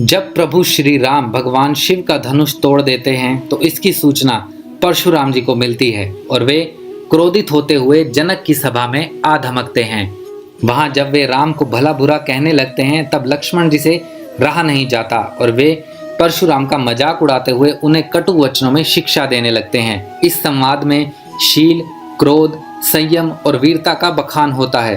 जब प्रभु श्री राम भगवान शिव का धनुष तोड़ देते हैं तो इसकी सूचना परशुराम जी को मिलती है और वे क्रोधित होते हुए जनक की सभा में आ धमकते हैं। वहां जब वे राम को भला बुरा कहने लगते हैं तब लक्ष्मण जी से रहा नहीं जाता और वे परशुराम का मजाक उड़ाते हुए उन्हें कटु वचनों में शिक्षा देने लगते हैं। इस संवाद में शील, क्रोध, संयम और वीरता का बखान होता है।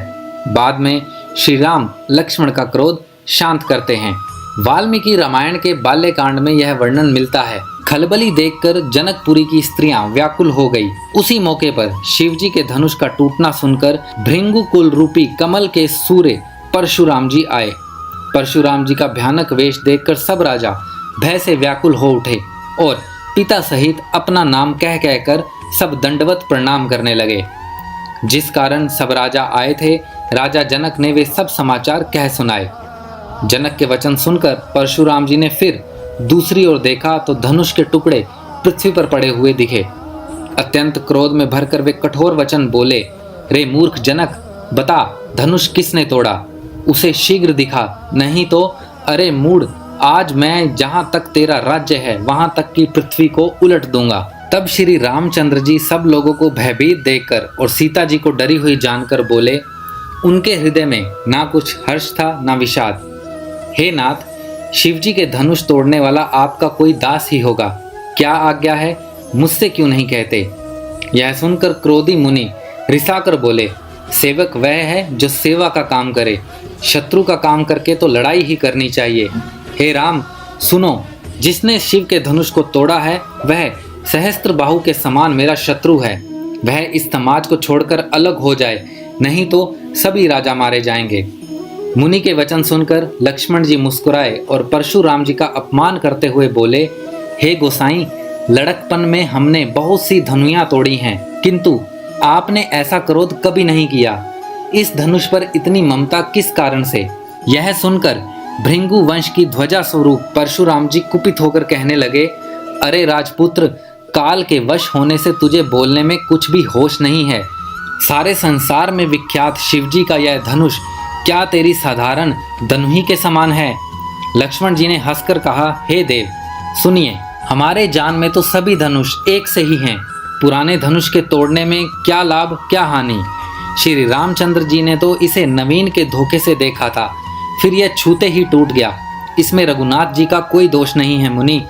बाद में श्री राम लक्ष्मण का क्रोध शांत करते हैं। वाल्मीकि रामायण के बाल्यकांड में यह वर्णन मिलता है। खलबली देखकर जनकपुरी की स्त्रियां व्याकुल हो गई। उसी मौके पर शिवजी के धनुष का टूटना सुनकर भृंगु कुल रूपी कमल के सूर्य परशुराम जी आए। परशुराम जी का भयानक वेश देखकर सब राजा भय से व्याकुल हो उठे और पिता सहित अपना नाम कह कहकर सब दंडवत प्रणाम करने लगे। जिस कारण सब राजा आए थे, राजा जनक ने वे सब समाचार कह सुनाए। जनक के वचन सुनकर परशुराम जी ने फिर दूसरी ओर देखा तो धनुष के टुकड़े पृथ्वी पर पड़े हुए दिखे। अत्यंत क्रोध में भरकर वे कठोर वचन बोले, रे मूर्ख जनक, बता धनुष किसने तोड़ा? उसे शीघ्र दिखा, नहीं तो अरे मूढ़, आज मैं जहां तक तेरा राज्य है वहां तक की पृथ्वी को उलट दूंगा। तब श्री रामचंद्र जी सब लोगों को भयभीत देखकर और सीता जी को डरी हुई जानकर बोले। उनके हृदय में ना कुछ हर्ष था ना विषाद। हे नाथ, शिवजी के धनुष तोड़ने वाला आपका कोई दास ही होगा। क्या आज्ञा है, मुझसे क्यों नहीं कहते? यह सुनकर क्रोधी मुनि रिसाकर बोले, सेवक वह है जो सेवा का काम करे, शत्रु का काम करके तो लड़ाई ही करनी चाहिए। हे राम सुनो, जिसने शिव के धनुष को तोड़ा है वह सहस्त्र बाहु के समान मेरा शत्रु है। वह इस समाज को छोड़कर अलग हो जाए, नहीं तो सभी राजा मारे जाएंगे। मुनि के वचन सुनकर लक्ष्मण जी मुस्कुराए और परशुराम जी का अपमान करते हुए बोले, हे गोसाई, लड़कपन में हमने बहुत सी धनुइयां तोड़ी हैं, किंतु आपने ऐसा क्रोध कभी नहीं किया। इस धनुष पर इतनी ममता किस कारण से? यह सुनकर भृंगु वंश की ध्वजा स्वरूप परशुराम जी कुपित होकर कहने लगे, अरे राजपुत्र, काल के वश होने से तुझे बोलने में कुछ भी होश नहीं है। सारे संसार में विख्यात शिवजी का यह धनुष क्या तेरी साधारण धनुही के समान है? लक्ष्मण जी ने हंसकर कहा, हे देव सुनिए, हमारे जान में तो सभी धनुष एक से ही हैं। पुराने धनुष के तोड़ने में क्या लाभ क्या हानि? श्री रामचंद्र जी ने तो इसे नवीन के धोखे से देखा था, फिर यह छूते ही टूट गया। इसमें रघुनाथ जी का कोई दोष नहीं है। मुनि,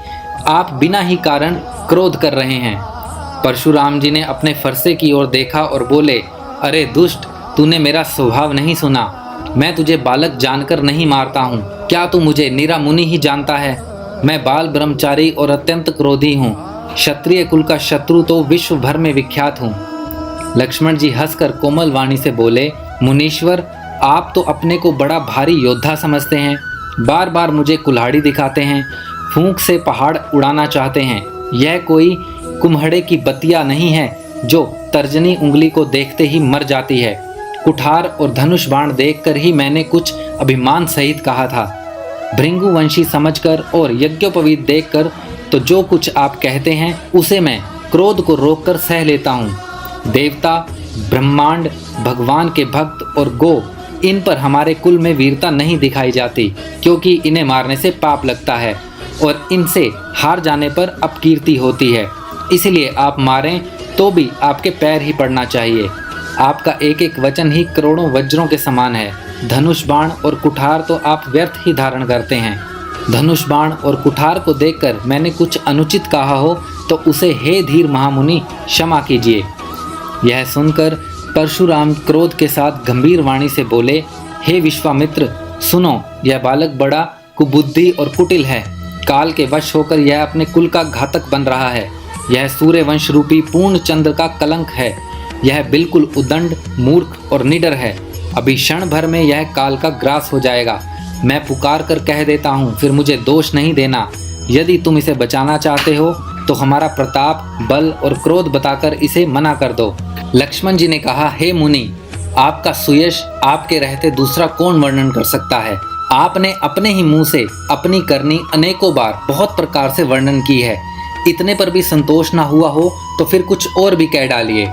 आप बिना ही कारण क्रोध कर रहे हैं। परशुराम जी ने अपने फरसे की ओर देखा और बोले, अरे दुष्ट, तूने मेरा स्वभाव नहीं सुना। मैं तुझे बालक जानकर नहीं मारता हूँ। क्या तू मुझे निरा मुनि ही जानता है? मैं बाल ब्रह्मचारी और अत्यंत क्रोधी हूँ। क्षत्रिय कुल का शत्रु तो विश्व भर में विख्यात हूँ। लक्ष्मण जी हंसकर कोमल वाणी से बोले, मुनीश्वर, आप तो अपने को बड़ा भारी योद्धा समझते हैं। बार बार मुझे कुल्हाड़ी दिखाते हैं, फूंक से पहाड़ उड़ाना चाहते हैं। यह कोई कुम्हड़े की बतिया नहीं है जो तर्जनी उंगली को देखते ही मर जाती है। कुठार और धनुष बाण देखकर ही मैंने कुछ अभिमान सहित कहा था। भृंगु वंशी समझकर और यज्ञोपवीत देखकर तो जो कुछ आप कहते हैं उसे मैं क्रोध को रोककर सह लेता हूँ। देवता, ब्रह्मांड, भगवान के भक्त और गो, इन पर हमारे कुल में वीरता नहीं दिखाई जाती, क्योंकि इन्हें मारने से पाप लगता है और इनसे हार जाने पर अपकीर्ति होती है। इसलिए आप मारें तो भी आपके पैर ही पड़ना चाहिए। आपका एक एक वचन ही करोड़ों वज्रों के समान है। धनुष बाण और कुठार तो आप व्यर्थ ही धारण करते हैं। धनुष बाण और कुठार को देखकर मैंने कुछ अनुचित कहा हो तो उसे हे धीर महामुनि क्षमा कीजिए। यह सुनकर परशुराम क्रोध के साथ गंभीर वाणी से बोले, हे विश्वामित्र, सुनो, यह बालक बड़ा कुबुद्धि और कुटिल है। काल के वश होकर यह अपने कुल का घातक बन रहा है। यह सूर्यवंश रूपी पूर्ण चंद्र का कलंक है। यह बिल्कुल उदंड, मूर्ख और निडर है। अभी क्षण भर में यह काल का ग्रास हो जाएगा। मैं पुकार कर कह देता हूँ, फिर मुझे दोष नहीं देना। यदि तुम इसे बचाना चाहते हो तो हमारा प्रताप, बल और क्रोध बताकर इसे मना कर दो। लक्ष्मण जी ने कहा, हे मुनि, आपका सुयश आपके रहते दूसरा कौन वर्णन कर सकता है? आपने अपने ही मुंह से अपनी करनी अनेकों बार बहुत प्रकार से वर्णन की है। इतने पर भी संतोष ना हुआ हो तो फिर कुछ और भी कह डालिए।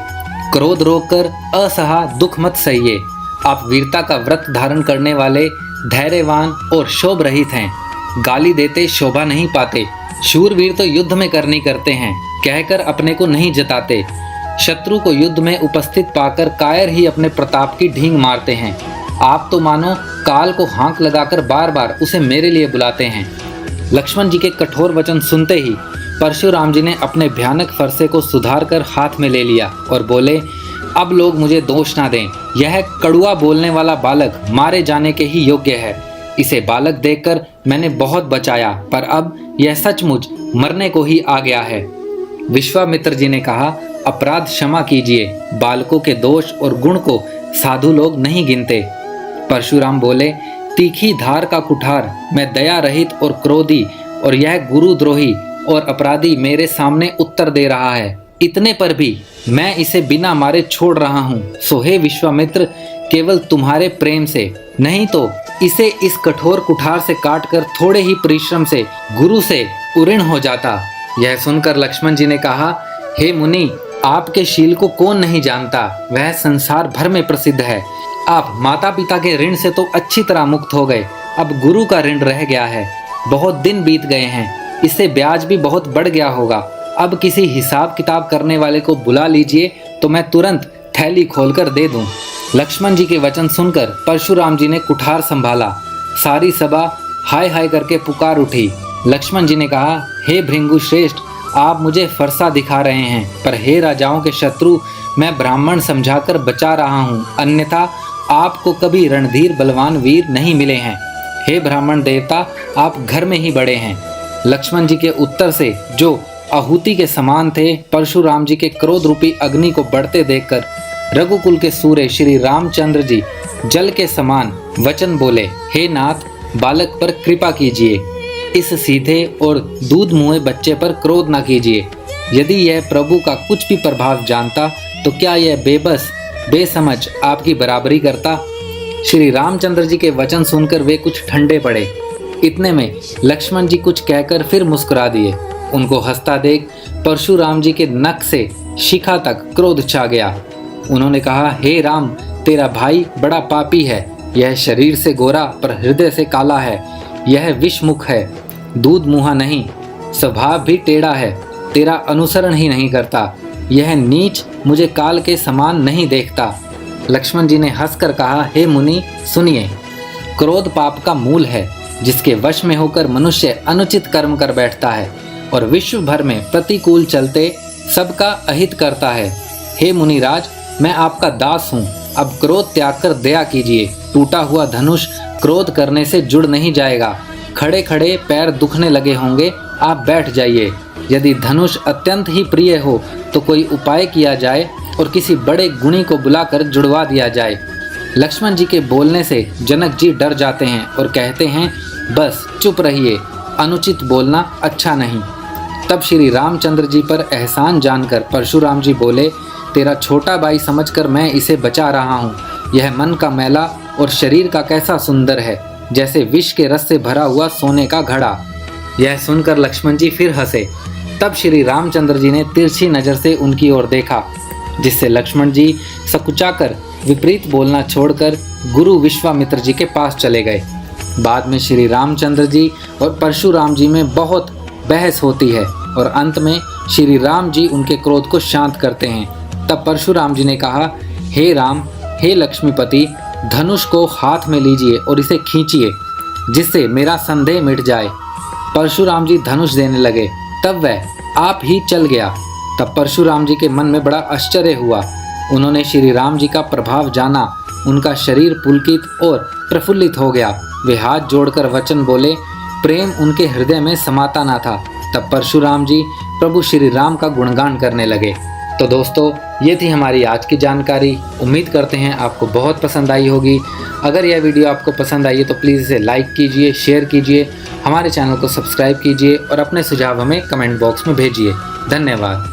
क्रोध रोककर असहा दुख मत सहिए। आप वीरता का व्रत धारण करने वाले, धैर्यवान और शोभ रहित हैं। गाली देते शोभा नहीं पाते। शूरवीर तो युद्ध में करनी करते हैं, कहकर अपने को नहीं जताते। शत्रु को युद्ध में उपस्थित पाकर कायर ही अपने प्रताप की ढींग मारते हैं। आप तो मानो काल को हाँक लगाकर बार बार उसे मेरे लिए बुलाते हैं। लक्ष्मण जी के कठोर वचन सुनते ही परशुराम जी ने अपने भयानक फरसे को सुधार कर हाथ में ले लिया और बोले, अब लोग मुझे दोष ना दें। यह कड़ुआ बोलने वाला बालक मारे जाने के ही योग्य है। इसे बालक देखकर मैंने बहुत बचाया, पर अब यह सचमुच मरने को ही आ गया है। विश्वामित्र जी ने कहा, अपराध क्षमा कीजिए। बालकों के दोष और गुण को साधु लोग नहीं गिनते। परशुराम बोले, तीखी धार का कुठार, मैं दया रहित और क्रोधी और यह गुरुद्रोही और अपराधी मेरे सामने उत्तर दे रहा है। इतने पर भी मैं इसे बिना मारे छोड़ रहा हूँ। सो हे विश्वामित्र, केवल तुम्हारे प्रेम से, नहीं तो इसे इस कठोर कुठार से काटकर थोड़े ही परिश्रम से गुरु से उऋण हो जाता। यह सुनकर लक्ष्मण जी ने कहा, हे मुनि, आपके शील को कौन नहीं जानता, वह संसार भर में प्रसिद्ध है। आप माता पिता के ऋण से तो अच्छी तरह मुक्त हो गए, अब गुरु का ऋण रह गया है। बहुत दिन बीत गए हैं, इससे ब्याज भी बहुत बढ़ गया होगा। अब किसी हिसाब किताब करने वाले को बुला लीजिए तो मैं तुरंत थैली खोलकर दे दूं। लक्ष्मण जी के वचन सुनकर परशुराम जी ने कुठार संभाला। सारी सभा हाय हाय करके पुकार उठी। लक्ष्मण जी ने कहा, हे भृंगु श्रेष्ठ, आप मुझे फरसा दिखा रहे हैं, पर हे राजाओं के शत्रु, मैं ब्राह्मण समझाकर बचा रहा हूँ, अन्यथा आपको कभी रणधीर बलवान वीर नहीं मिले हैं। हे ब्राह्मण देवता, आप घर में ही बड़े हैं। लक्ष्मण जी के उत्तर से, जो आहुति के समान थे, परशुराम जी के क्रोध रूपी अग्नि को बढ़ते देखकर रघुकुल के सूर्य श्री रामचंद्र जी जल के समान वचन बोले, हे नाथ, बालक पर कृपा कीजिए। इस सीधे और दूध मुँहे बच्चे पर क्रोध न कीजिए। यदि यह प्रभु का कुछ भी प्रभाव जानता तो क्या यह बेबस बेसमझ आपकी बराबरी करता। श्री रामचंद्र जी के वचन सुनकर वे कुछ ठंडे पड़े। इतने में लक्ष्मण जी कुछ कहकर फिर मुस्कुरा दिए। उनको हंसता देख परशुराम जी के नख से शिखा तक क्रोध छा गया। उन्होंने कहा, हे राम, तेरा भाई बड़ा पापी है। यह शरीर से गोरा पर हृदय से काला है। यह विषमुख है, दूध मुँहा नहीं, स्वभाव भी टेढ़ा है, तेरा अनुसरण ही नहीं करता। यह नीच मुझे काल के समान नहीं देखता। लक्ष्मण जी ने हंसकर कहा, हे मुनि सुनिए, क्रोध पाप का मूल है, जिसके वश में होकर मनुष्य अनुचित कर्म कर बैठता है और विश्व भर में प्रतिकूल चलते सबका अहित करता है। हे मुनिराज, मैं आपका दास हूँ, अब क्रोध त्याग कर दया कीजिए। टूटा हुआ धनुष क्रोध करने से जुड़ नहीं जाएगा। खड़े खड़े पैर दुखने लगे होंगे, आप बैठ जाइए। यदि धनुष अत्यंत ही प्रिय हो तो कोई उपाय किया जाए और किसी बड़े गुणी को बुलाकर जुड़वा दिया जाए। लक्ष्मण जी के बोलने से जनक जी डर जाते हैं और कहते हैं, बस चुप रहिए, अनुचित बोलना अच्छा नहीं। तब श्री रामचंद्र जी पर एहसान जानकर परशुराम जी बोले, तेरा छोटा भाई समझकर मैं इसे बचा रहा हूँ। यह मन का मैला और शरीर का कैसा सुंदर है, जैसे विष के रस से भरा हुआ सोने का घड़ा। यह सुनकर लक्ष्मण जी फिर हंसे। तब श्री रामचंद्र जी ने तिरछी नज़र से उनकी ओर देखा, जिससे लक्ष्मण जी सकुचाकर विपरीत बोलना छोड़कर गुरु विश्वामित्र जी के पास चले गए। बाद में श्री रामचंद्र जी और परशुराम जी में बहुत बहस होती है और अंत में श्री राम जी उनके क्रोध को शांत करते हैं। तब परशुराम जी ने कहा, हे राम, हे लक्ष्मीपति, धनुष को हाथ में लीजिए और इसे खींचिए, जिससे मेरा संदेह मिट जाए। परशुराम जी धनुष देने लगे, तब वह आप ही चल गया। तब परशुराम जी के मन में बड़ा आश्चर्य हुआ। उन्होंने श्री राम जी का प्रभाव जाना। उनका शरीर पुलकित और प्रफुल्लित हो गया। वे हाथ जोड़कर वचन बोले, प्रेम उनके हृदय में समाता ना था। तब परशुराम जी प्रभु श्री राम का गुणगान करने लगे। तो दोस्तों, ये थी हमारी आज की जानकारी। उम्मीद करते हैं आपको बहुत पसंद आई होगी। अगर यह वीडियो आपको पसंद आई है तो प्लीज़ इसे लाइक कीजिए, शेयर कीजिए, हमारे चैनल को सब्सक्राइब कीजिए और अपने सुझाव हमें कमेंट बॉक्स में भेजिए। धन्यवाद।